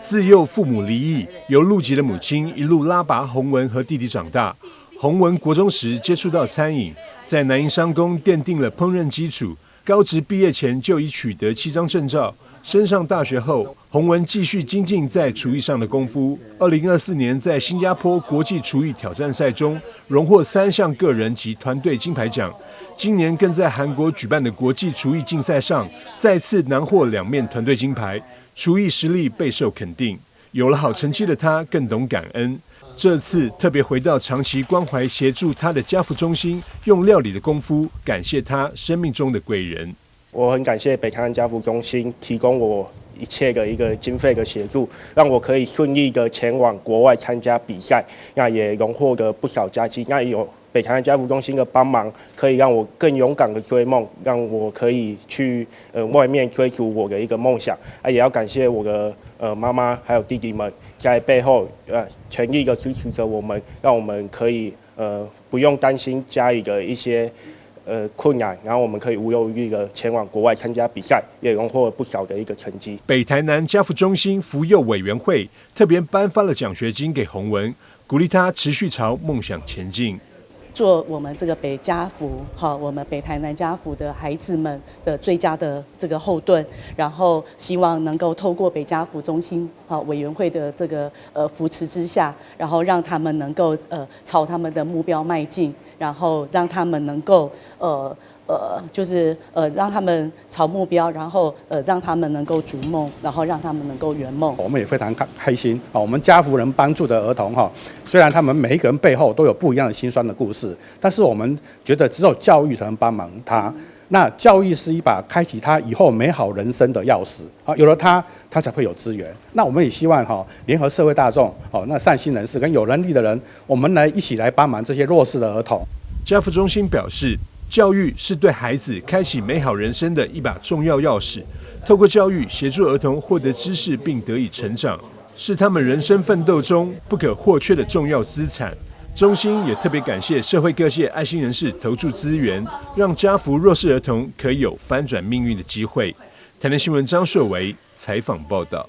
自幼父母离异，由陆籍的母亲一路拉拔洪文和弟弟长大。洪文国中时接触到餐饮，在南营商工奠定了烹饪基础。高职毕业前就已取得7张证照。升上大学后，洪文继续精进在厨艺上的功夫。2024年在新加坡国际厨艺挑战赛中，荣获3项个人及团队金牌奖。今年更在韩国举办的国际厨艺竞赛上，再次囊获2面团队金牌，厨艺实力备受肯定。有了好成绩的他，更懂感恩。这次特别回到长期关怀协助他的家福中心，用料理的功夫感谢他生命中的贵人。我很感谢北台湾家福中心提供我一切的一个经费的协助，让我可以顺利的前往国外参加比赛，那也荣获了不少佳绩。那有北台湾家福中心的帮忙，可以让我更勇敢的追梦，让我可以去外面追逐我的一个梦想。也要感谢我的妈妈还有弟弟们在背后全力的支持着我们，让我们可以不用担心家里的一些困难，然后我们可以无忧无虑的前往国外参加比赛，也荣获了不少的一个成绩。北台南家福中心扶幼委员会特别颁发了奖学金给洪文，鼓励他持续朝梦想前进。做我们这个北家福，我们北台南家福的孩子们的最佳的这个后盾，然后希望能够透过北家福中心委员会的这个扶持之下，然后让他们能够朝他们的目标迈进，然后让他们能够让他们朝目标，然后让他们能够逐梦，然后让他们能够圆梦。我们也非常开心我们家福人帮助的儿童虽然他们每一个人背后都有不一样的辛酸的故事，但是我们觉得只有教育才能帮忙他。那教育是一把开启他以后美好人生的钥匙有了他才会有资源。那我们也希望联合社会大众那善心人士跟有能力的人，我们一起来帮忙这些弱势的儿童。家福中心表示，教育是对孩子开启美好人生的一把重要钥匙。透过教育协助儿童获得知识并得以成长，是他们人生奋斗中不可或缺的重要资产。中心也特别感谢社会各界爱心人士投注资源，让家福弱势儿童可以有翻转命运的机会。台南新闻张硕维采访报道。